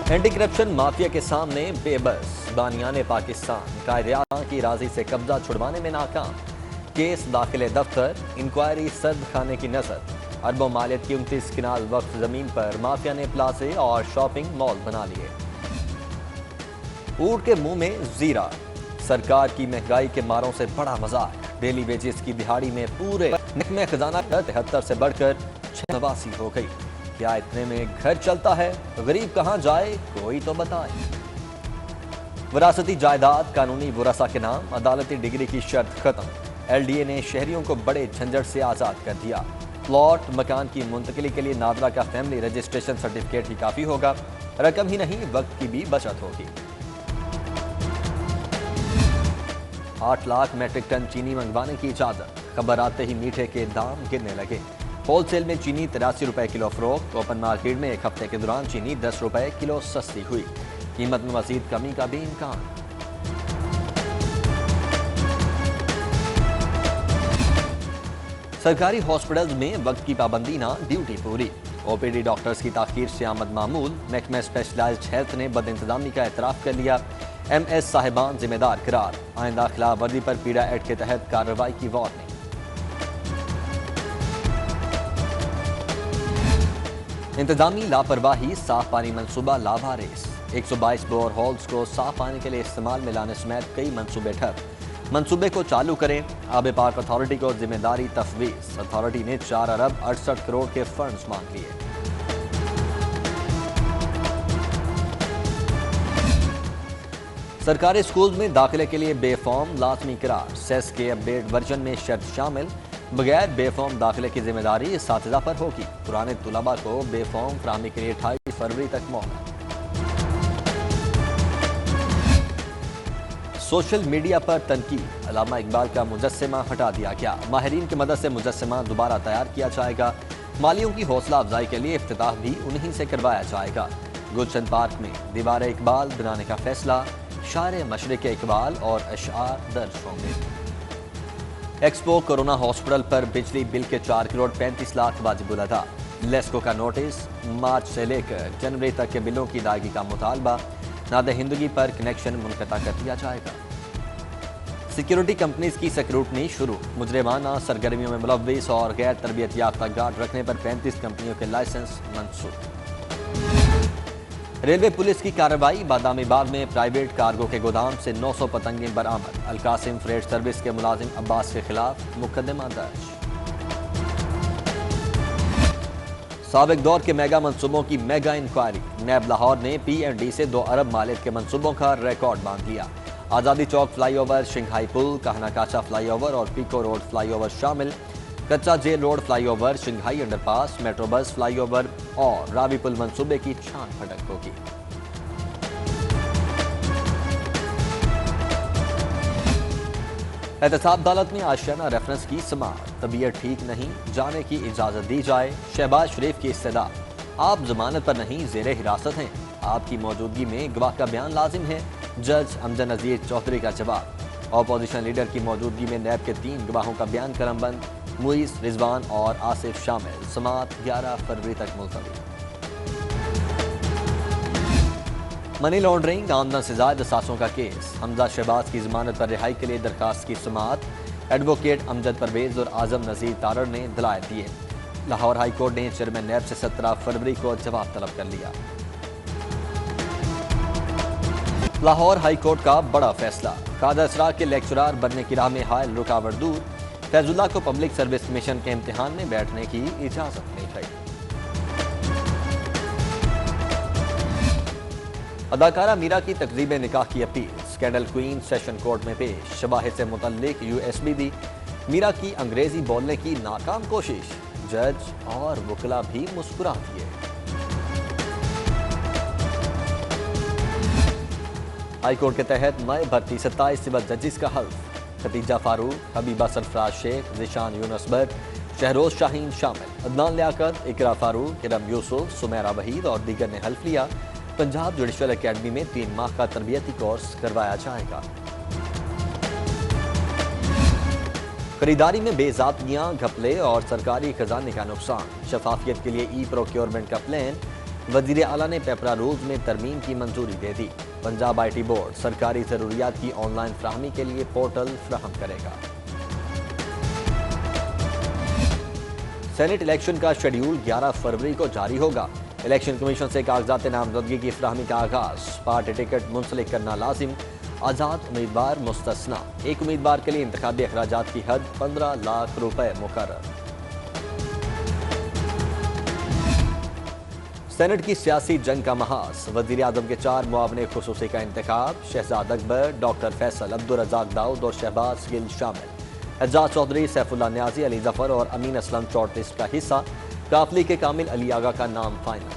Anti corruption mafia के सामने बेबस, बानियाने पाकिस्तान कायदे की राजी से कब्जा छुड़वाने में नाकाम। केस दाखिले दफ्तर, इंक्वायरी सर्द खाने की नजर। अरबों मालियत की 29 किनाल वक्फ जमीन पर माफिया ने प्लाजे और शॉपिंग मॉल बना लिए। ऊंट के मुंह में जीरा, सरकार की महंगाई के मारों से बड़ा मजाक। डेली वेजेस की दिहाड़ी में पूरे महकमे खजाना का 73 से बढ़कर 86 हो गई। क्या इतने में घर चलता है? गरीब कहां जाए, कोई तो बताए। विरासती जायदाद कानूनी वरासा के नाम, अदालती डिग्री की शर्त खत्म। एलडीए ने शहरियों को बड़े झंझट से आजाद कर दिया। प्लॉट मकान की मुंतकिली के लिए नादरा का फैमिली रजिस्ट्रेशन सर्टिफिकेट ही काफी होगा। रकम ही नहीं, वक्त की भी बचत होगी। 8 लाख मैट्रिक टन चीनी मंगवाने की इजाजत। खबर आते ही मीठे के दाम गिरने लगे। होलसेल में चीनी 83 रुपए किलो फरोख्त। ओपन मार्केट में एक हफ्ते के दौरान चीनी 10 रुपए किलो सस्ती हुई। कीमत में मजीद कमी का भी इम्कान। सरकारी हॉस्पिटल्स में वक्त की पाबंदी ना, ड्यूटी पूरी। ओपीडी डॉक्टर्स की ताखीर से आमद मामूल। महकमा स्पेशलाइज्ड हेल्थ ने बदइंतजामी का एतराफ कर लिया। एमएस साहिबान जिम्मेदार करार। आइंदा खिलाफ वर्जी पर पीड़ा एक्ट के तहत कार्रवाई की वार्निंग। इंतजामी लापरवाही, साफ पानी मंसूबा लावारिस। 122 बोर होल्स को साफ पानी के लिए इस्तेमाल में लाने समेत कई मंसूबे ठप। मंसूबे को चालू करें। आब पाक अथॉरिटी को जिम्मेदारी तफवीज। अथॉरिटी ने 4 अरब 68 करोड़ के फंड्स मांग लिए। सरकारी स्कूल में दाखिले के लिए बेफॉर्म लाजमी करार। सेस के अपडेट वर्जन में शर्त शामिल। बगैर बेफॉर्म दाखिले की जिम्मेदारी इस्तातिज़ा पर होगी। पुराने तुलबा को बेफॉर्म फराहमी के लिए 28 फरवरी तक मोहलत। सोशल मीडिया पर तनकीद। अल्लामा इकबाल का मुजस्समा हटा दिया गया। माहिरीन की मदद से मुजस्समा दोबारा तैयार किया जाएगा। मालियों की हौसला अफजाई के लिए इफ्तिताह भी उन्हीं से करवाया जाएगा। गुलशन पार्क में दीवार इकबाल बनाने का फैसला। शायर मशरिक इकबाल और अशआर दर्ज होंगे। एक्सपो कोरोना हॉस्पिटल पर बिजली बिल के 4 करोड़ 35 लाख वाजिबुल अदा। लेस्को का नोटिस। मार्च से लेकर जनवरी तक के बिलों की अदायगी का मुतालबा। नादे हिंदगी पर कनेक्शन मुनक़ता कर दिया जाएगा। सिक्योरिटी कंपनीज की स्क्रूटनी शुरू। मुजरिमाना सरगर्मियों में मुलव्विस और गैर तरबियत याफ्ता गार्ड रखने पर 35 कंपनियों के लाइसेंस मंसूख। रेलवे पुलिस की कार्रवाई। बादामीबाग में प्राइवेट कार्गो के गोदाम से 900 पतंगें बरामद। अलकासिम फ्रेट सर्विस के मुलाजिम अब्बास के खिलाफ मुकदमा दर्ज। साबिक दौर के मेगा मंसूबों की मेगा इंक्वायरी। नैब लाहौर ने पीएनडी से 2 अरब मालियत के मंसूबों का रिकॉर्ड मांग लिया। आज़ादी चौक फ्लाईओवर, शिंघाई पुल, कहनाकाचा फ्लाईओवर और पीको रोड फ्लाईओवर शामिल। Kacha jail road flyover, Shinghai underpass, metro bus flyover और रावी पुल मंसूबे की छान फटक होगी। एहतसाब अदालत में आशियाना रेफरेंस की समाअत। तबीयत ठीक नहीं, जाने की इजाजत दी जाए। शहबाज शरीफ की इस्तदा। आप जमानत पर नहीं, जेर हिरासत हैं। आपकी मौजूदगी में गवाह का बयान लाजिम है। जज अमजद नज़ीर चौधरी का जवाब। अपोजिशन लीडर की मौजूदगी में नैब के 3 गवाहों का बयान कलमबंद। मुइस, रिजवान और आसिफ शामिल। समाअत 11 फरवरी तक मुलतवी। मनी लॉन्ड्रिंग, आमदन से ज्यादा सासों का केस। हमजा शहबाज की जमानत पर रिहाई के लिए दरखास्त की समाअत। एडवोकेट अमजद परवेज और आजम नजीर तारड़ ने दलाइल दिए। लाहौर हाई कोर्ट ने चेयरमैन नैब से 17 फरवरी को जवाब तलब कर लिया। लाहौर हाई कोर्ट का बड़ा फैसला। कादर असरार के लेक्चरार बनने की राह में हायल रुकावट दूर। फैजुल्लाह को पब्लिक सर्विस कमीशन के इम्तिहान में बैठने की इजाजत मिल गई। अदाकारा मीरा की तकरीब निकाह की appeal. Scandal queen session court में पेश। शवाहिद से मुतल्लिक यूएसबी दी। मीरा की अंग्रेजी बोलने की नाकाम कोशिश। जज और वकला भी मुस्कुरा दिए। हाईकोर्ट के तहत नए भर्ती 27 सिविल जजिस का हल्फ। खतीजा फारूक, हबीबा सरफराज शेख, जिशान यूनुस बट, शहरोज शाहीन शामिल। अदनान लियाकत, इकरा फारूक, इरम यूसुफ, सुमेरा वहीद और दीगर ने हल्फ लिया। पंजाब जुडिशल एकेडमी में 3 माह का तरबियती कोर्स करवाया जाएगा। खरीदारी में बेजातियां, घपले और सरकारी खजाने का नुकसान। शफाफियत के लिए ई प्रोक्योरमेंट का प्लान। वजीर आला ने पेपरा रूल्स में तरमीम की मंजूरी दे दी। पंजाब IT बोर्ड सरकारी जरूरियात की ऑनलाइन फ्राहमी के लिए पोर्टल फ्राहम करेगा। सेनेट इलेक्शन का शेड्यूल 11 फरवरी को जारी होगा। इलेक्शन कमीशन से कागजात नामजदगी की फ्राहमी का आगाज। पार्टी टिकट मुंसलिक करना लाजिम, आज़ाद उम्मीदवार मुस्तस्ना। एक उम्मीदवार के लिए इंतखाबी अखराजात की हद 15 लाख रुपए मुकर्रर। सेनेट की सियासी जंग का महाज। वजीर आजम के 4 मुआवने खुसूसी का इंतखाब। शहजाद अकबर, डॉक्टर फैसल, अब्दुल रज़ाक दाऊद और शहबाज गिल शामिल। एजाज चौधरी, सैफुल्लाह न्याजी, अली जफर और अमीन असलम शॉर्ट लिस्ट का हिस्सा। काफली के कामिल अली आगा का नाम फाइनल।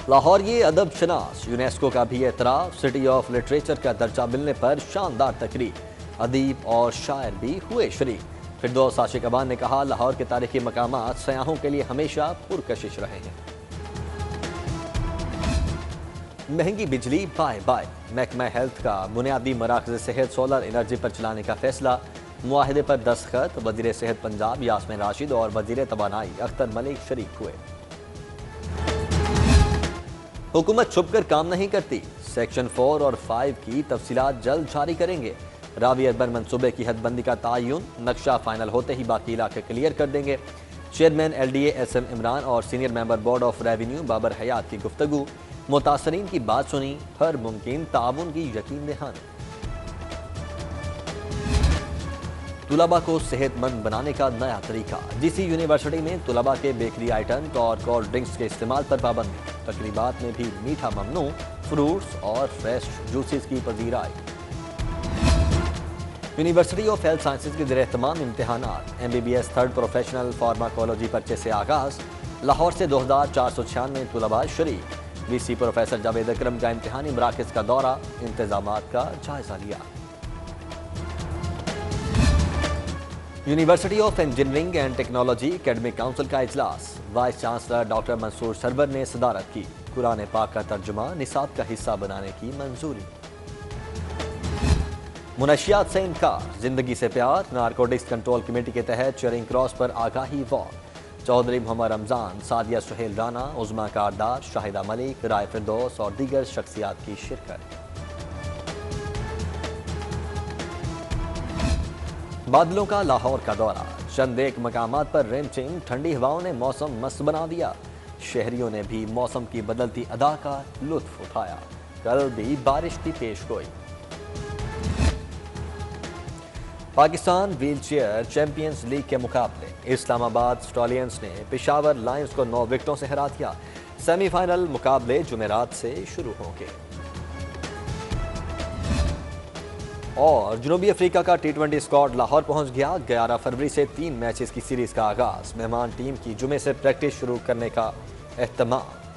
लाहौर ये अदब शनास, यूनेस्को का भी एतराफ। सिटी ऑफ लिटरेचर का दर्जा मिलने पर शानदार तकरीर। अदीब और शायर भी हुए शरीक। फिरदौस आशिक अबान ने कहा, लाहौर के तारीखी मकामात सयाहों के लिए हमेशा पुरकशिश रहे हैं। महंगी बिजली बाय बाय। महकमा हेल्थ का बुनियादी मराकज़ सेहत सोलर एनर्जी पर चलाने का फैसला। मुआहदे पर दस्तखत। वजीर सेहत पंजाब यास्मीन राशिद और वजीर तवानाई अख्तर मलिक शरीक हुए। हुकूमत छुपकर काम नहीं करती। सेक्शन 4 और 5 की तफसीलात जल्द जारी करेंगे। रावी अर्बन मंसूबे की हदबंदी का तायुन। नक्शा फाइनल होते ही बाकी इलाके क्लियर कर देंगे। चेयरमैन LDA SM इमरान और senior member board of revenue Babar Hayat की गुफ्तगू। मुतासरीन की बात सुनी, हर मुमकिन ताउन की यकीन दहानी। तुलबा को सेहतमंद बनाने का नया तरीका। GC यूनिवर्सिटी में तुलबा के बेकरी आइटम्स और कोल्ड ड्रिंक्स के इस्तेमाल पर पाबंदी। तकरीबात में भी मीठा ममनू। फ्रूट्स और फ्रेश जूसेस की पजीराई। यूनिवर्सिटी ऑफ हेल्थ साइंसेज के ज़रिए तमाम इम्तहानात। MBBS थर्ड प्रोफेशनल फार्माकोलॉजी पर्चे से आगाज। लाहौर से 2496 तुलबा शरीक। VC प्रोफेसर जावेद अकरम का इम्तहानी मराकज़ का दौरा। इंतजामात का जायजा लिया। University of engineering and technology academic council का इजलास। Vice chancellor doctor Mansoor Sarwar ने सदारत की। कुरान पाक का तर्जुमा निसाब का हिस्सा बनाने की मंजूरी। मुनशियात से इनकार। जिंदगी से प्यार। नारकोटिक्स कंट्रोल कमेटी के तहत चेरिंग क्रॉस पर आगाही वॉक। चौधरी मोहम्मद रमजान, सादिया सुहेल राना, उज़मा कारदार, शाहिदा मलिक, राय फिरदौस और दीगर शख्सियात की शिरकत। बादलों का लाहौर का दौरा। चंद एक मकामात पर रिमझिम ठंडी हवाओं ने मौसम मस्त बना दिया। शहरियों ने भी मौसम की बदलती अदा का लुत्फ उठाया। कल भी बारिश की पेशगोई। पाकिस्तान व्हीलचेयर चैंपियंस लीग के मुकाबले। इस्लामाबाद स्टॉलियंस ने पेशावर लायंस को 9 विकेटों से हरा दिया। सेमीफाइनल मुकाबले जुमेरात से शुरू होंगे। और जनूबी अफ्रीका का T20 स्क्वाड लाहौर पहुंच गया। 11 फरवरी से 3 मैचेस की सीरीज का आगाज। मेहमान टीम की जुमे से प्रैक्टिस शुरू करने का एहतमाम।